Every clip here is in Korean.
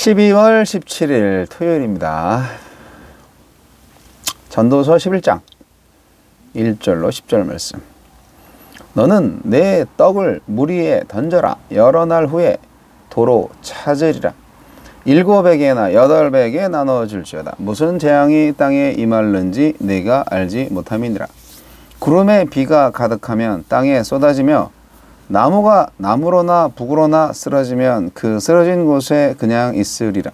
12월 17일 토요일입니다. 전도서 11장 1절로 10절 말씀. 너는 내 떡을 물 위에 던져라. 여러 날 후에 도로 찾으리라. 7배개나 8배개 나눠줄지어다. 무슨 재앙이 땅에 임할는지 내가 알지 못함이니라. 구름에 비가 가득하면 땅에 쏟아지며 나무가 나무로나 북으로나 쓰러지면 그 쓰러진 곳에 그냥 있으리라.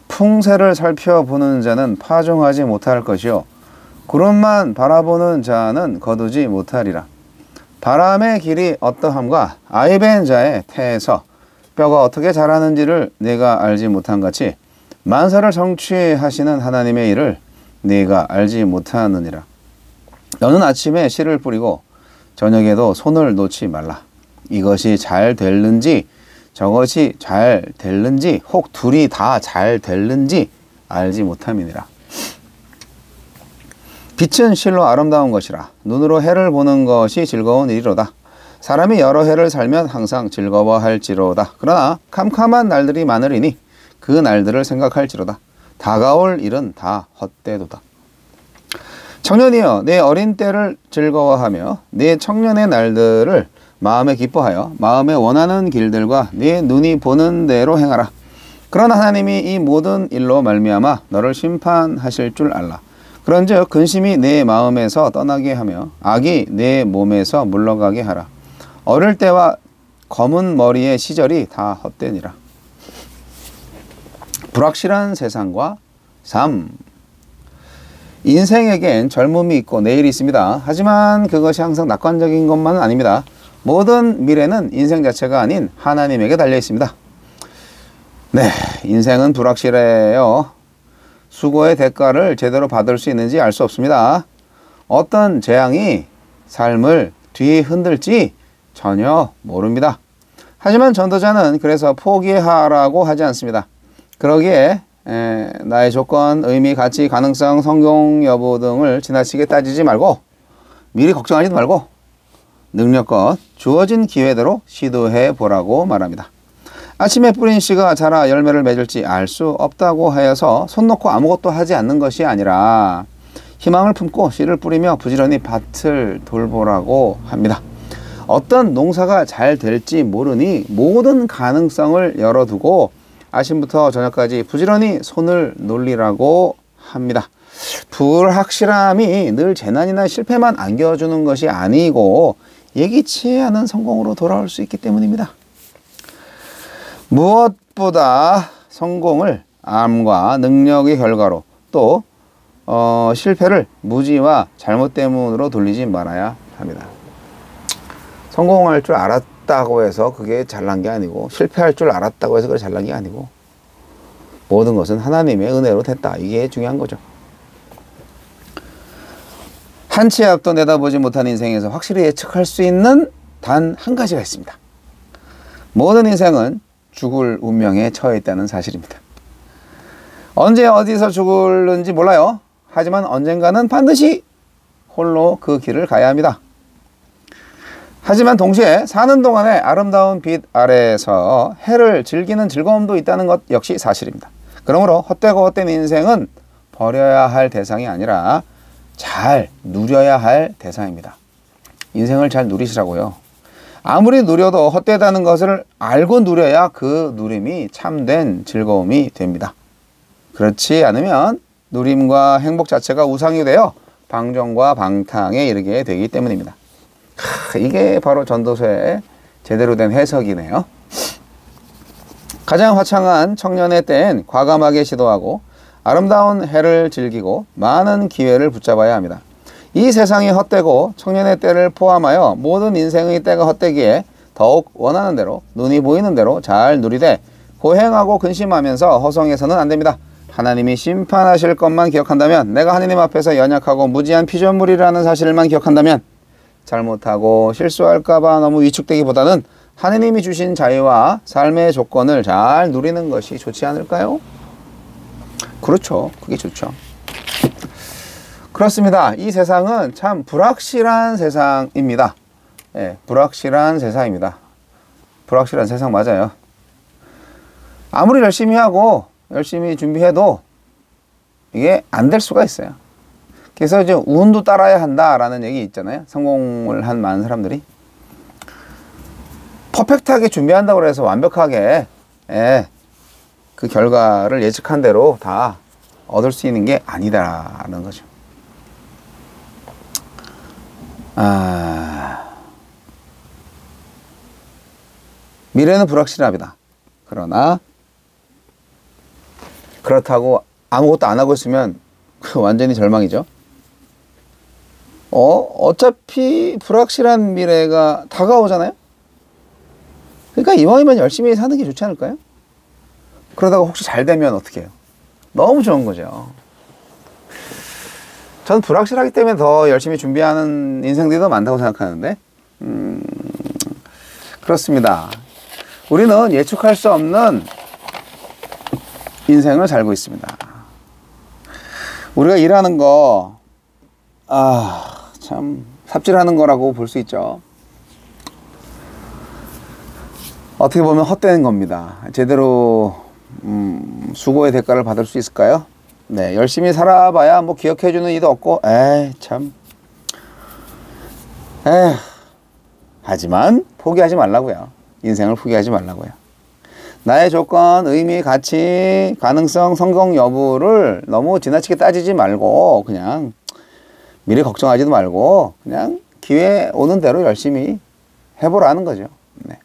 풍세를 살펴보는 자는 파종하지 못할 것이요 구름만 바라보는 자는 거두지 못하리라. 바람의 길이 어떠함과 아이벤 자의 태에서 뼈가 어떻게 자라는지를 내가 알지 못한 같이 만사를 성취하시는 하나님의 일을 내가 알지 못하느니라. 너는 아침에 씨를 뿌리고 저녁에도 손을 놓지 말라. 이것이 잘 될는지 저것이 잘 될는지 혹 둘이 다 잘 될는지 알지 못함이니라. 빛은 실로 아름다운 것이라. 눈으로 해를 보는 것이 즐거운 일이로다. 사람이 여러 해를 살면 항상 즐거워할지로다. 그러나 캄캄한 날들이 많으리니 그 날들을 생각할지로다. 다가올 일은 다 헛되도다. 청년이여, 내 어린 때를 즐거워하며 내 청년의 날들을 마음에 기뻐하여 마음에 원하는 길들과 네 눈이 보는 대로 행하라. 그러나 하나님이 이 모든 일로 말미암아 너를 심판하실 줄 알라. 그런즉 근심이 내 마음에서 떠나게 하며 악이 내 몸에서 물러가게 하라. 어릴 때와 검은 머리의 시절이 다 헛되니라. 불확실한 세상과 삶. 인생에겐 젊음이 있고 내일이 있습니다. 하지만 그것이 항상 낙관적인 것만은 아닙니다. 모든 미래는 인생 자체가 아닌 하나님에게 달려 있습니다. 네, 인생은 불확실해요. 수고의 대가를 제대로 받을 수 있는지 알 수 없습니다. 어떤 재앙이 삶을 뒤흔들지 전혀 모릅니다. 하지만 전도자는 그래서 포기하라고 하지 않습니다. 그러기에 나의 조건, 의미, 가치, 가능성, 성공 여부 등을 지나치게 따지지 말고 미리 걱정하지도 말고 능력껏 주어진 기회대로 시도해 보라고 말합니다. 아침에 뿌린 씨가 자라 열매를 맺을지 알 수 없다고 하여서 손 놓고 아무것도 하지 않는 것이 아니라 희망을 품고 씨를 뿌리며 부지런히 밭을 돌보라고 합니다. 어떤 농사가 잘 될지 모르니 모든 가능성을 열어두고 아침부터 저녁까지 부지런히 손을 놀리라고 합니다. 불확실함이 늘 재난이나 실패만 안겨주는 것이 아니고 예기치 않은 성공으로 돌아올 수 있기 때문입니다. 무엇보다 성공을 암과 능력의 결과로 또 실패를 무지와 잘못 때문으로 돌리지 말아야 합니다. 성공할 줄 알았다고 해서 그게 잘난 게 아니고 실패할 줄 알았다고 해서 그게 잘난 게 아니고 모든 것은 하나님의 은혜로 됐다. 이게 중요한 거죠. 한 치의 앞도 내다보지 못한 인생에서 확실히 예측할 수 있는 단 한 가지가 있습니다. 모든 인생은 죽을 운명에 처해 있다는 사실입니다. 언제 어디서 죽을는지 몰라요. 하지만 언젠가는 반드시 홀로 그 길을 가야 합니다. 하지만 동시에 사는 동안에 아름다운 빛 아래에서 해를 즐기는 즐거움도 있다는 것 역시 사실입니다. 그러므로 헛되고 헛된 인생은 버려야 할 대상이 아니라 잘 누려야 할 대상입니다. 인생을 잘 누리시라고요. 아무리 누려도 헛되다는 것을 알고 누려야 그 누림이 참된 즐거움이 됩니다. 그렇지 않으면 누림과 행복 자체가 우상이 되어 방종과 방탕에 이르게 되기 때문입니다. 이게 바로 전도서의 제대로 된 해석이네요. 가장 화창한 청년의 때엔 과감하게 시도하고 아름다운 해를 즐기고 많은 기회를 붙잡아야 합니다. 이 세상이 헛되고 청년의 때를 포함하여 모든 인생의 때가 헛되기에 더욱 원하는 대로 눈이 보이는 대로 잘 누리되 고행하고 근심하면서 허송해서는 안 됩니다. 하나님이 심판하실 것만 기억한다면, 내가 하나님 앞에서 연약하고 무지한 피조물이라는 사실만 기억한다면, 잘못하고 실수할까봐 너무 위축되기보다는 하나님이 주신 자유와 삶의 조건을 잘 누리는 것이 좋지 않을까요? 그렇죠. 그게 좋죠. 그렇습니다. 이 세상은 참 불확실한 세상입니다. 예, 불확실한 세상입니다. 불확실한 세상 맞아요. 아무리 열심히 하고 열심히 준비해도 이게 안 될 수가 있어요. 그래서 이제 운도 따라야 한다라는 얘기 있잖아요. 성공을 한 많은 사람들이. 퍼펙트하게 준비한다고 해서 완벽하게 그 결과를 예측한 대로 다 얻을 수 있는 게 아니다라는 거죠. 미래는 불확실합니다. 그러나 그렇다고 아무것도 안 하고 있으면 완전히 절망이죠. 어차피 불확실한 미래가 다가오잖아요. 그러니까 이왕이면 열심히 사는 게 좋지 않을까요? 그러다가 혹시 잘 되면 어떻게 해요? 너무 좋은 거죠. 전 불확실하기 때문에 더 열심히 준비하는 인생들이 더 많다고 생각하는데 그렇습니다. 우리는 예측할 수 없는 인생을 살고 있습니다. 우리가 일하는 거 참 삽질하는 거라고 볼 수 있죠. 어떻게 보면 헛되는 겁니다. 제대로 수고의 대가를 받을 수 있을까요? 네, 열심히 살아봐야 뭐 기억해주는 이도 없고, 참. 하지만 포기하지 말라고요. 인생을 포기하지 말라고요. 나의 조건, 의미, 가치, 가능성, 성공 여부를 너무 지나치게 따지지 말고 그냥 미래 걱정하지도 말고 그냥 기회 오는 대로 열심히 해보라는 거죠. 네.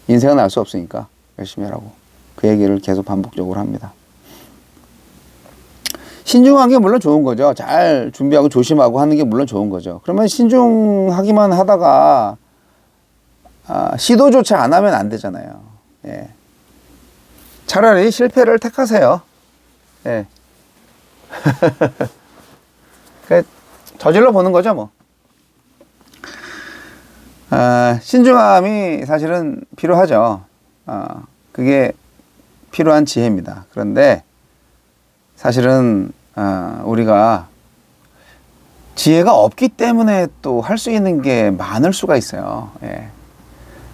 인생은 알 수 없으니까 열심히 하라고 그 얘기를 계속 반복적으로 합니다. 신중한 게 물론 좋은 거죠. 잘 준비하고 조심하고 하는 게 물론 좋은 거죠. 그러면 신중하기만 하다가 시도조차 안 하면 안 되잖아요. 예. 차라리 실패를 택하세요. 예. 저질러 보는 거죠, 뭐. 신중함이 사실은 필요하죠. 그게 필요한 지혜입니다. 그런데 사실은 우리가 지혜가 없기 때문에 또 할 수 있는 게 많을 수가 있어요. 예.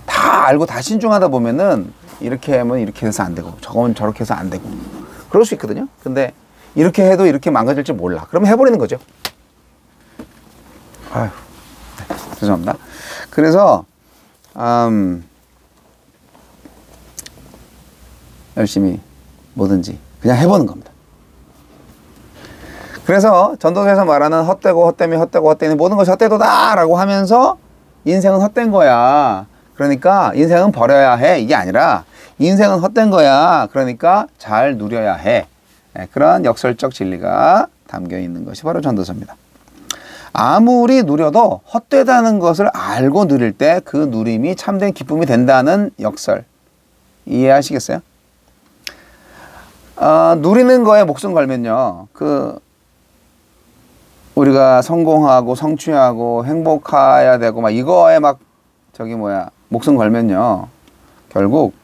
다 알고 다 신중하다 보면은 이렇게 하면 이렇게 해서 안 되고 저거는 저렇게 해서 안 되고 그럴 수 있거든요. 근데 이렇게 해도 이렇게 망가질지 몰라. 그러면 해버리는 거죠. 아휴, 네, 죄송합니다. 그래서 열심히 뭐든지 그냥 해보는 겁니다. 그래서 전도서에서 말하는 헛되고 헛되미 헛되고 헛되니 모든 것이 헛되도다 라고 하면서 인생은 헛된 거야. 그러니까 인생은 버려야 해. 이게 아니라 인생은 헛된 거야. 그러니까 잘 누려야 해. 그런 역설적 진리가 담겨 있는 것이 바로 전도서입니다. 아무리 누려도 헛되다는 것을 알고 누릴 때 그 누림이 참된 기쁨이 된다는 역설. 이해하시겠어요? 누리는 거에 목숨 걸면요. 우리가 성공하고 성취하고 행복해야 되고 막 이거에 막 목숨 걸면요. 결국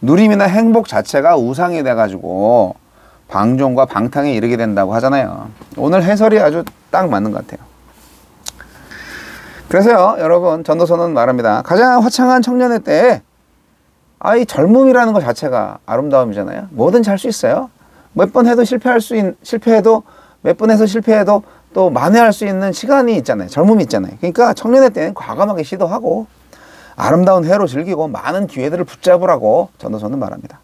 누림이나 행복 자체가 우상이 돼가지고 방종과 방탕에 이르게 된다고 하잖아요. 오늘 해설이 아주 딱 맞는 것 같아요. 그래서요, 여러분, 전도서는 말합니다. 가장 화창한 청년의 때에 이 젊음이라는 것 자체가 아름다움이잖아요. 뭐든지 할 수 있어요. 몇 번 해도 실패해도 몇 번 해서 실패해도 또 만회할 수 있는 시간이 있잖아요. 젊음이 있잖아요. 그러니까 청년의 때는 과감하게 시도하고 아름다운 해로 즐기고 많은 기회들을 붙잡으라고 전도서는 말합니다.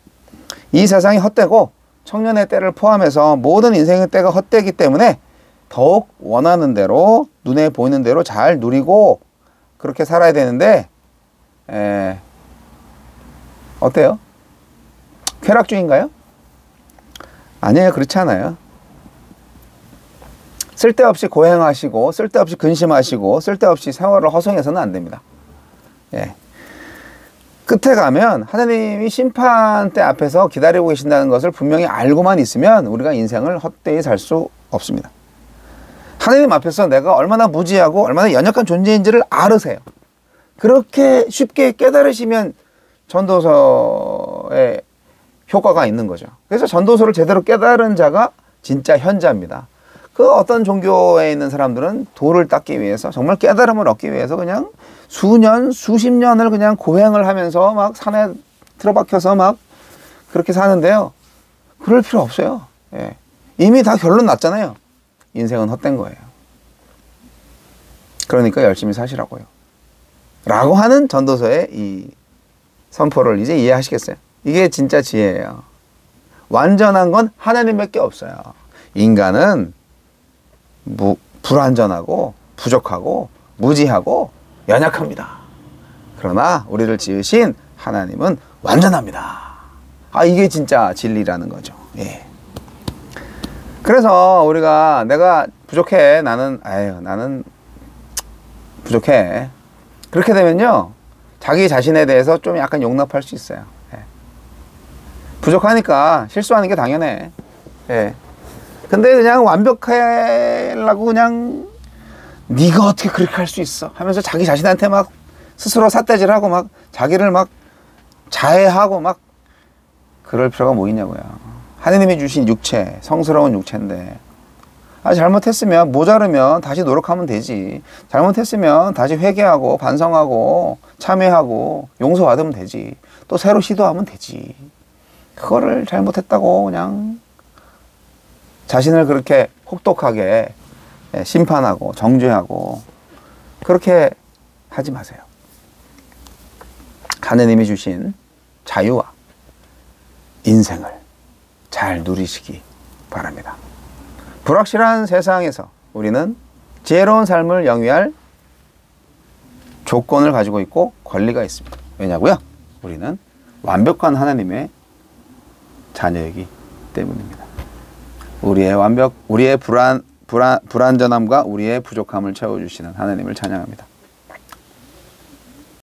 이 세상이 헛되고 청년의 때를 포함해서 모든 인생의 때가 헛되기 때문에 더욱 원하는 대로 눈에 보이는 대로 잘 누리고 그렇게 살아야 되는데 어때요? 쾌락주의인가요? 아니에요. 그렇지 않아요. 쓸데없이 고행하시고 쓸데없이 근심하시고 쓸데없이 세월을 허송해서는 안 됩니다. 예. 끝에 가면 하나님이 심판대 앞에서 기다리고 계신다는 것을 분명히 알고만 있으면 우리가 인생을 헛되이 살 수 없습니다. 하나님 앞에서 내가 얼마나 무지하고 얼마나 연약한 존재인지를 알으세요. 그렇게 쉽게 깨달으시면 전도서의 효과가 있는 거죠. 그래서 전도서를 제대로 깨달은 자가 진짜 현자입니다. 그 어떤 종교에 있는 사람들은 도를 닦기 위해서, 정말 깨달음을 얻기 위해서 그냥 수년, 수십 년을 그냥 고행을 하면서 막 산에 틀어박혀서 막 그렇게 사는데요. 그럴 필요 없어요. 예. 이미 다 결론 났잖아요. 인생은 헛된 거예요. 그러니까 열심히 사시라고요. 라고 하는 전도서의 이 선포를 이제 이해하시겠어요? 이게 진짜 지혜예요. 완전한 건 하나님밖에 없어요. 인간은 불완전하고 부족하고 무지하고 연약합니다. 그러나 우리를 지으신 하나님은 완전합니다. 아, 이게 진짜 진리라는 거죠. 예. 그래서 우리가 내가 부족해. 나는 부족해. 그렇게 되면요. 자기 자신에 대해서 좀 약간 용납할 수 있어요. 예. 부족하니까 실수하는 게 당연해. 예. 근데 그냥 완벽하려고 그냥 네가 어떻게 그렇게 할 수 있어 하면서 자기 자신한테 막 스스로 삿대질하고 막 자기를 막 자해하고 막 그럴 필요가 뭐 있냐고요. 하느님이 주신 육체, 성스러운 육체인데 잘못했으면, 모자르면 다시 노력하면 되지. 잘못했으면 다시 회개하고 반성하고 참회하고 용서받으면 되지. 또 새로 시도하면 되지. 그거를 잘못했다고 그냥 자신을 그렇게 혹독하게 심판하고 정죄하고 그렇게 하지 마세요. 하느님이 주신 자유와 인생을 잘 누리시기 바랍니다. 불확실한 세상에서 우리는 지혜로운 삶을 영위할 조건을 가지고 있고 권리가 있습니다. 왜냐고요? 우리는 완벽한 하나님의 자녀이기 때문입니다. 우리의 불완전함과 우리의 부족함을 채워주시는 하나님을 찬양합니다.